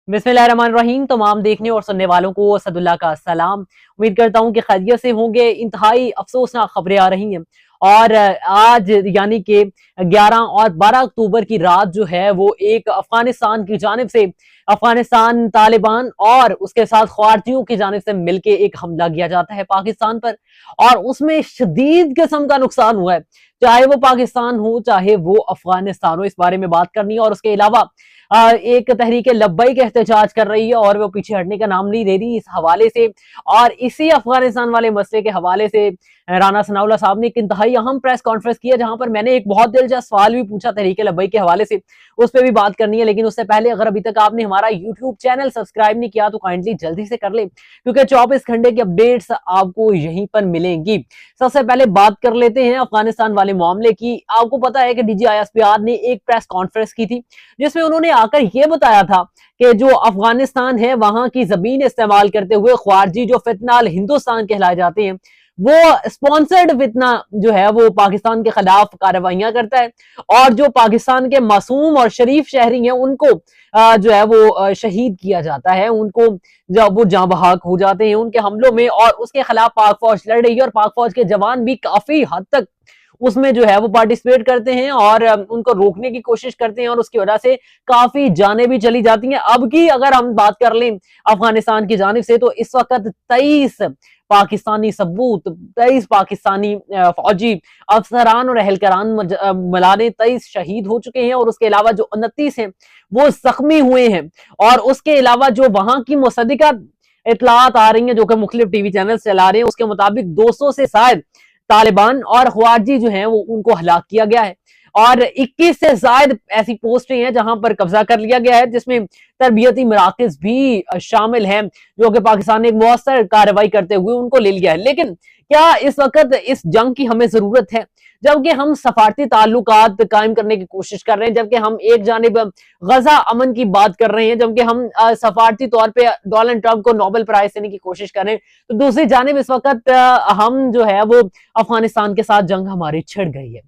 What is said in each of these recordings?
बिस्मिल्लाहिर्रहमानिर्रहीम। तमाम देखने और सुनने वालों को असदुल्ला का सलाम। उम्मीद करता हूँ कि खैरियत से होंगे। इंतहाई अफसोसनाक खबरें आ रही हैं और आज यानी कि 11 और 12 अक्टूबर की रात जो है वो एक अफगानिस्तान की जानिब से अफगानिस्तान तालिबान और उसके साथ ख्वारिजियों की जानिब से मिलकर एक हमला किया जाता है पाकिस्तान पर और उसमें शदीद किस्म का नुकसान हुआ है, चाहे वो पाकिस्तान हो चाहे वो अफगानिस्तान हो। इस बारे में बात करनी है और उसके अलावा एक तहरीके लब्बैक एहतजाज कर रही है और वो पीछे हटने का नाम नहीं दे रही इस हवाले से। और इसी अफगानिस्तान वाले मसले के हवाले से राना सनाउल्लाह साहब ने एक इंतहाई अहम प्रेस कॉन्फ्रेंस किया जहां पर मैंने एक बहुत दिलचस्प सवाल भी पूछा तहरीके लब्बैक के हवाले से, उस पर भी बात करनी है। लेकिन उससे पहले अगर अभी तक आपने हमारा यूट्यूब चैनल सब्सक्राइब नहीं किया तो काइंडली जल्दी से कर ले, क्योंकि 24 घंटे की अपडेट्स आपको यहीं पर मिलेंगी। सबसे पहले बात कर लेते हैं अफगानिस्तान वाले मामले की। आपको पता है कि DGISPR ने एक प्रेस कॉन्फ्रेंस की थी जिसमें उन्होंने आकर यह बताया था कि जो अफगानिस्तान है वहां की जमीन इस्तेमाल करते हुए ख्वारजी जो फितना हिंदुस्तान कहलाए जाते हैं वो स्पॉन्सर्ड फितना जो है वो पाकिस्तान के खिलाफ कार्रवाइयां करता है और जो पाकिस्तान के मासूम और शरीफ शहरी हैं उनको जो है वो शहीद किया जाता है, उनको जब वो जाँ बहक हो जाते हैं उनके हमलों में। और उसके खिलाफ पाक फौज लड़ रही है और पाक फौज के जवान भी काफी हद तक उसमें जो है वो पार्टिसिपेट करते हैं और उनको रोकने की कोशिश करते हैं और उसकी वजह से काफी जानें भी चली जाती हैं। अब की अगर हम बात कर लें अफगानिस्तान की जानिब से तो इस वक्त 23 पाकिस्तानी सबूत 23 पाकिस्तानी फौजी अफसरान और अहलकारान मलाने 23 शहीद हो चुके हैं और उसके अलावा जो 29 हैं वो जख्मी हुए हैं। और उसके अलावा जो वहां की मुसद्दिका इतलात आ रही हैं जो कि मुख्तलिफ टीवी चैनल चला रहे हैं उसके मुताबिक 200 से शायद तालिबान और ख्वारजी जो हैं वो उनको हलाक किया गया है और 21 से ज्यादा ऐसी पोस्टें हैं जहां पर कब्जा कर लिया गया है, जिसमें तरबियती मराकज भी शामिल हैं जो कि पाकिस्तान ने एक मौसर कार्रवाई करते हुए उनको ले लिया है। लेकिन क्या इस वक्त इस जंग की हमें जरूरत है, जबकि हम सफारती ताल्लुकात कायम करने की कोशिश कर रहे हैं, जबकि हम एक जानिब गजा अमन की बात कर रहे हैं, जबकि हम सफारती तौर पे डोनाल्ड ट्रंप को नोबेल प्राइज देने की कोशिश कर रहे हैं, तो दूसरी जानिब इस वक्त हम जो है वो अफगानिस्तान के साथ जंग हमारी छिड़ गई है।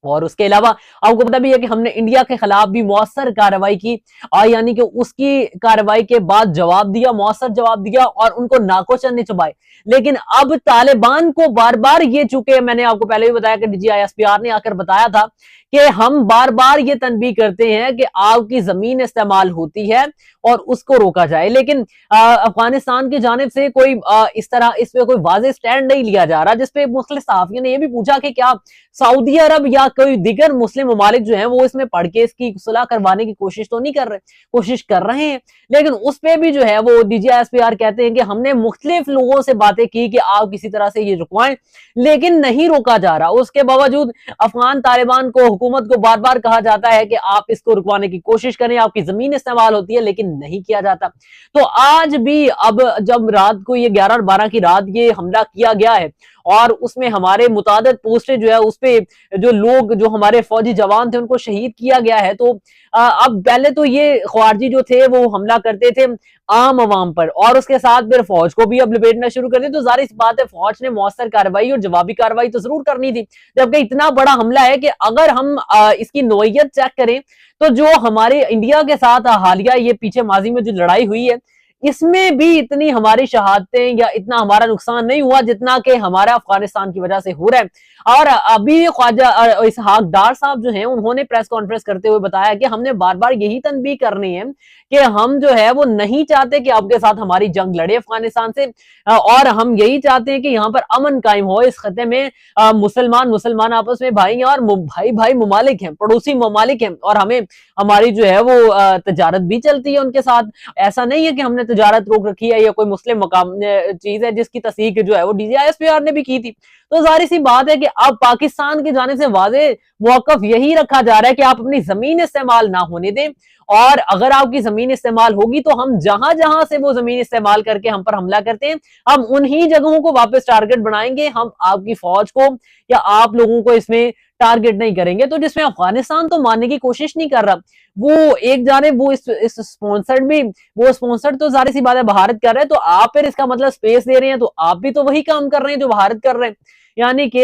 और उसके अलावा आपको पता भी है कि हमने इंडिया के खिलाफ भी मौसर कार्रवाई की और यानी कि उसकी कार्रवाई के बाद जवाब दिया, मौसर जवाब दिया और उनको नाको चन्ने चुभाए। लेकिन अब तालिबान को बार बार ये चूके मैंने आपको पहले भी बताया कि DGISPR ने आकर बताया था कि हम बार बार ये तनबीह करते हैं कि आपकी जमीन इस्तेमाल होती है और उसको रोका जाए, लेकिन अफगानिस्तान की जानिब से कोई इस तरह इस पे कोई वाज़ेह स्टैंड नहीं लिया जा रहा, जिसपे मुख्तलिफ सहाफियों ने यह भी पूछा कि क्या सऊदी अरब या कोई दिगर मुस्लिम ममालिक जो है वो इसमें पढ़ के इसकी सुलह करवाने की कोशिश तो नहीं कर रहे, कोशिश कर रहे हैं। लेकिन उस पे भी जो है वो DGISPR कहते हैं कि हमने मुख्तलिफ लोगों से बातें की कि आप किसी तरह से ये रुकवाएं, लेकिन नहीं रोका जा रहा। उसके बावजूद अफगान तालिबान को हुकूमत को बार बार कहा जाता है कि आप इसको रुकवाने की कोशिश करें, आपकी जमीन इस्तेमाल होती है, लेकिन नहीं किया जाता। तो आज भी अब जब रात को ये 11 और 12 की रात ये हमला किया गया है और उसमें हमारे मुतादिद पोस्टें जो है उस पे जो लोग जो हमारे फौजी जवान थे उनको शहीद किया गया है। तो अब पहले तो ये ख्वारजी जो थे वो हमला करते थे आम आवाम पर और उसके साथ फिर फौज को भी अब लपेटना शुरू कर दिया। तो जाहिर सी बात है फौज ने मौसर कार्रवाई और जवाबी कार्रवाई तो जरूर करनी थी, जबकि इतना बड़ा हमला है कि अगर हम इसकी नोयत चेक करें तो जो हमारे इंडिया के साथ हालिया ये पीछे माजी में जो लड़ाई हुई है इसमें भी इतनी हमारी शहादतें या इतना हमारा नुकसान नहीं हुआ जितना कि हमारा अफगानिस्तान की वजह से हो रहा है। और अभी ख्वाजा इसहाक डार साहब जो हैं उन्होंने प्रेस कॉन्फ्रेंस करते हुए बताया कि हमने बार बार यही तनबीह करनी है कि हम जो है वो नहीं चाहते कि आपके साथ हमारी जंग लड़े अफगानिस्तान से और हम यही चाहते हैं कि यहाँ पर अमन कायम हो इस खत्े में। मुसलमान आपस में भाई हैं और भाई ममालिक हैं, पड़ोसी ममालिक हैं और हमें हमारी जो है वो तजारत भी चलती है उनके साथ। ऐसा नहीं है कि हमने तजारत रोक रखी है या कोई मुस्लिम मकाम चीज है जिसकी तस्दीक जो है वो DGISPR ने भी की थी। तो जाहिर सी बात है कि अब पाकिस्तान की जानिब से वाज़ेह मौक़िफ़ यही रखा जा रहा है कि आप अपनी जमीन इस्तेमाल ना होने दें और अगर आपकी जमीन इस्तेमाल होगी तो हम जहां जहां से वो जमीन इस्तेमाल करके हम पर हमला करते हैं हम उन्हीं जगहों को वापस टारगेट बनाएंगे, हम आपकी फौज को या आप लोगों को इसमें टारगेट नहीं करेंगे। तो जिसमें अफगानिस्तान तो मानने की कोशिश नहीं कर रहा, वो एक जानिब वो इस स्पॉन्सर्ड भी वो स्पॉन्सर्ड तो जाहिर सी बात है भारत कर रहे हैं, तो आप फिर इसका मतलब स्पेस दे रहे हैं तो आप भी तो वही काम कर रहे हैं जो भारत कर रहे हैं। यानी कि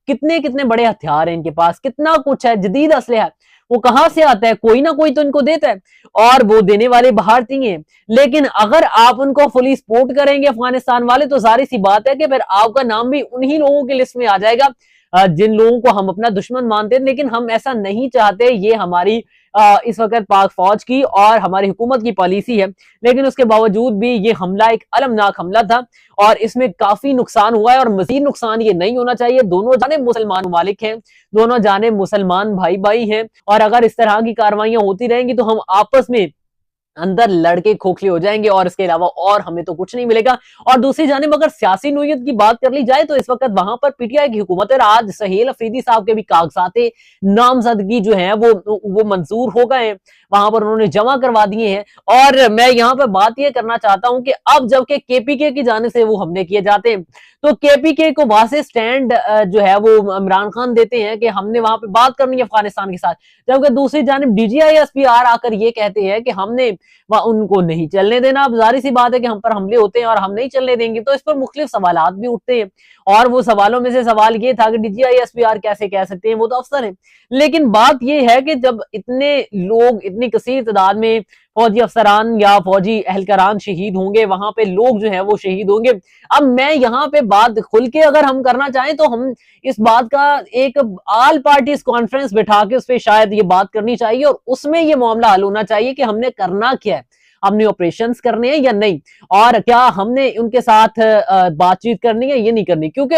कितने कितने बड़े हथियार हैं इनके पास, कितना कुछ है, जदीद असलहा है, वो कहां से आता है? कोई ना कोई तो इनको देता है और वो देने वाले भारतीय हैं। लेकिन अगर आप उनको फुली सपोर्ट करेंगे अफगानिस्तान वाले, तो सारी सी बात है कि फिर आपका नाम भी उन्हीं लोगों की लिस्ट में आ जाएगा जिन लोगों को हम अपना दुश्मन मानते हैं। लेकिन हम ऐसा नहीं चाहते, ये हमारी इस वक्त पाक फौज की और हमारी हुकूमत की पॉलिसी है। लेकिन उसके बावजूद भी ये हमला एक अलमनाक हमला था और इसमें काफी नुकसान हुआ है और मजीद नुकसान ये नहीं होना चाहिए। दोनों जाने मुसलमान ममालिक हैं, दोनों जाने मुसलमान भाई भाई हैं और अगर इस तरह की कार्रवाइयां होती रहेंगी तो हम आपस में अंदर लड़के खोखले हो जाएंगे और इसके अलावा और हमें तो कुछ नहीं मिलेगा। और दूसरी जानिब अगर सियासी नोयत की बात कर ली जाए तो इस वक्त वहां पर पीटीआई की हुकूमत है। आज सहेल अफरीदी साहब के भी कागजात नामजदगी जो है वो मंजूर हो गए हैं, वहां पर उन्होंने जमा करवा दिए हैं। और मैं यहाँ पर बात यह करना चाहता हूं कि अब जबकि केपीके की जाने से वो हमले किए जाते हैं तो केपीके को वहां से स्टैंड जो है वो इमरान खान देते हैं कि हमने वहां पे बात करनी है अफगानिस्तान के साथ, जबकि दूसरी जानिब डीजीआईएसपीआर आकर ये कहते हैं कि हमने उनको नहीं चलने देना। अब जारी सी बात है कि हम पर हमले होते हैं और हम नहीं चलने देंगे, तो इस पर मुख्तलिफ सवालात भी उठते हैं। और वो सवालों में से सवाल ये था कि डीजीआईएसपीआर कैसे कह सकते हैं, वो तो अफसर है। लेकिन बात ये है कि जब इतने लोग इतनी कसीर तादाद में फौजी अफसरान या फौजी एहलकारान शहीद होंगे, वहां पे लोग जो है वो शहीद होंगे। अब मैं यहाँ पे बात खुल के अगर हम करना चाहें तो हम इस बात का एक ऑल पार्टीज कॉन्फ्रेंस बिठा के उस पर शायद ये बात करनी चाहिए और उसमें ये मामला हल होना चाहिए कि हमने करना क्या है, हमने ऑपरेशंस करने हैं या नहीं, और क्या हमने उनके साथ बातचीत करनी है ये नहीं करनी। क्योंकि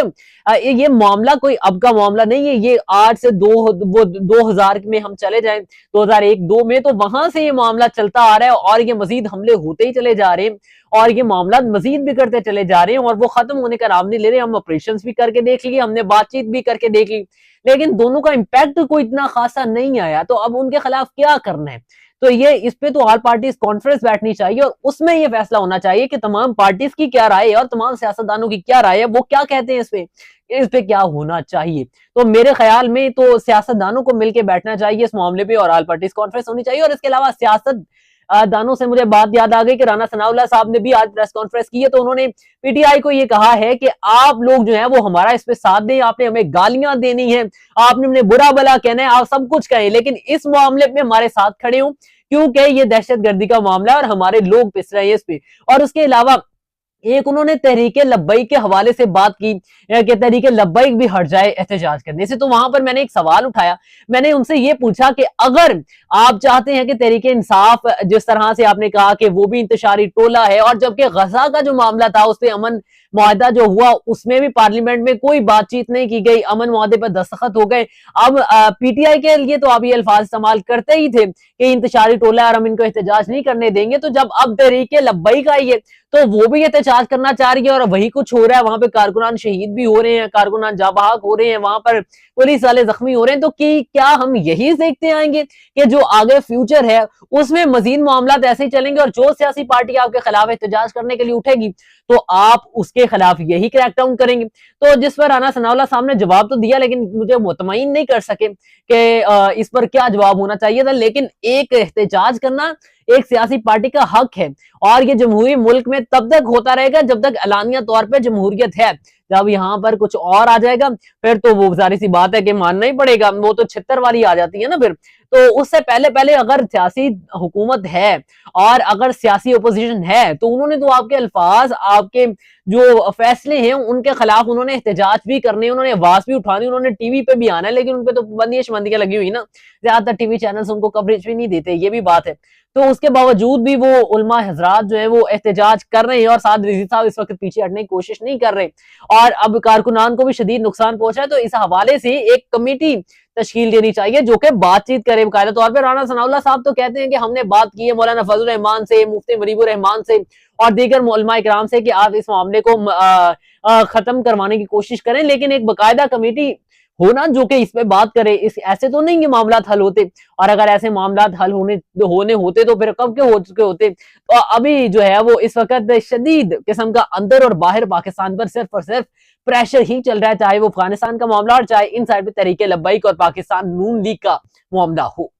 ये मामला कोई अब का मामला नहीं है, ये 8 से 2000 में हम चले जाएं 2001-2 में, तो वहां से ये मामला चलता आ रहा है और ये मजीद हमले होते ही चले जा रहे हैं और ये मामला मजीद बिगड़ते चले जा रहे हैं और वो खत्म होने का नाम नहीं ले रहे। हम ऑपरेशन भी करके देख लिए, हमने बातचीत भी करके देख ली, लेकिन दोनों का इंपैक्ट कोई इतना खासा नहीं आया। तो अब उनके खिलाफ क्या करना है, तो ये इस पे तो ऑल पार्टीज कॉन्फ्रेंस बैठनी चाहिए और उसमें ये फैसला होना चाहिए कि तमाम पार्टीज की क्या राय है और तमाम सियासतदानों की क्या राय है, वो क्या कहते हैं इस पे क्या होना चाहिए। तो मेरे ख्याल में तो सियासतदानों को मिलकर बैठना चाहिए इस मामले पे और ऑल पार्टीज कॉन्फ्रेंस होनी चाहिए। और इसके अलावा सियासत दानों से मुझे बात याद आ गई कि राना सनाउल्लाह साहब ने भी आज प्रेस कॉन्फ्रेंस की है, तो उन्होंने पीटीआई को ये कहा है कि आप लोग जो है वो हमारा इस पे साथ दें, आपने हमें गालियां देनी है, आपने हमें बुरा भला कहना है, आप सब कुछ कहें, लेकिन इस मामले में हमारे साथ खड़े हो क्योंकि ये दहशतगर्दी का मामला है और हमारे लोग पिस रहे हैं इस पे। और उसके अलावा एक उन्होंने तहरीके लब्बैक के हवाले से बात की कि तहरीके लब्बैक भी हट जाए एहतजाज करने से। तो वहां पर मैंने एक सवाल उठाया, मैंने उनसे ये पूछा कि अगर आप चाहते हैं कि तहरीके इंसाफ, जिस तरह से आपने कहा कि वो भी इंतशारी टोला है और जबकि गजा का जो मामला था उस पर अमन मुआहदा जो हुआ उसमें भी पार्लियामेंट में कोई बातचीत नहीं की गई, अमन मुआहदे पर दस्तखत हो गए। अब पीटीआई के लिए तो आप ये अल्फाज इस्तेमाल करते ही थे कि इंतशारी टोला और हम इनको एहतजाज नहीं करने देंगे, तो जब अब तहरीके लब्बैक आई है तो वो भी एहतजाज करना चाह रही है और वही कुछ हो रहा है। वहां पे कारकुनान शहीद भी हो रहे हैं, कारकुनान जाबाक हो रहे हैं, वहां पर पुलिस वाले जख्मी हो रहे हैं। तो क्या हम यही देखते आएंगे कि जो आगे फ्यूचर है उसमें मजीद मामला ऐसे ही चलेंगे और जो सियासी पार्टी आपके खिलाफ एहतजाज करने के लिए उठेगी तो आप उसके खिलाफ यही क्रैकडाउन करेंगे। तो जिस पर राना सनाउल्लाह साहब ने जवाब तो दिया, लेकिन मुझे मुतमईन नहीं कर सके कि इस पर क्या जवाब होना चाहिए था। लेकिन एक एहतजाज करना एक सियासी पार्टी का हक है और ये जमहूरी मुल्क में तब तक होता रहेगा जब तक एलानिया तौर पे जमहूरियत है। जब यहाँ पर कुछ और आ जाएगा फिर तो वो सारी सी बात है कि मानना ही पड़ेगा, वो तो 76 वाली आ जाती है ना फिर। तो उससे पहले अगर सियासी हुकूमत है और अगर सियासी ओपोजिशन है तो उन्होंने तो आपके अल्फाज, आपके जो फैसले हैं उनके खिलाफ उन्होंने एहतजाज भी करने, उन्होंने आवाज भी उठानी, उन्होंने टीवी पे भी आना है, लेकिन उनपे तो बंदियां लगी हुई ना, ज्यादातर टीवी चैनल्स उनको कवरेज भी नहीं देते, ये भी बात है। तो उसके बावजूद भी वो उलमा हजरात जो है वो एहतजाज कर रहे हैं और साद रिजवी साहब इस वक्त पीछे हटने की कोशिश नहीं कर रहे और अब कारकुनान को भी शदीद नुकसान पहुंचा है। तो इस हवाले से एक कमेटी तश्कील देनी चाहिए जो कि बातचीत करे बाकायदा तौर पर। राना सनाउल्लाह साहब तो कहते हैं कि हमने बात की है मौलाना फजल रहमान से, मुफ्ती मुजीबुर रहमान से और दीगर उलमा इकराम से कि आप इस मामले को खत्म करवाने की कोशिश करें, लेकिन एक बाकायदा कमेटी होना जो कि इस पे बात करे। इस ऐसे तो नहीं ये मामला हल होते, और अगर ऐसे मामला हल होने होते तो फिर कब के हो चुके होते। तो अभी जो है वो इस वक्त शदीद किस्म का अंदर और बाहर पाकिस्तान पर सिर्फ और सिर्फ प्रेशर ही चल रहा है, चाहे वो अफगानिस्तान का मामला और चाहे इन साइड पे तहरीके लब्बैक और पाकिस्तान नून लीग का मामला हो।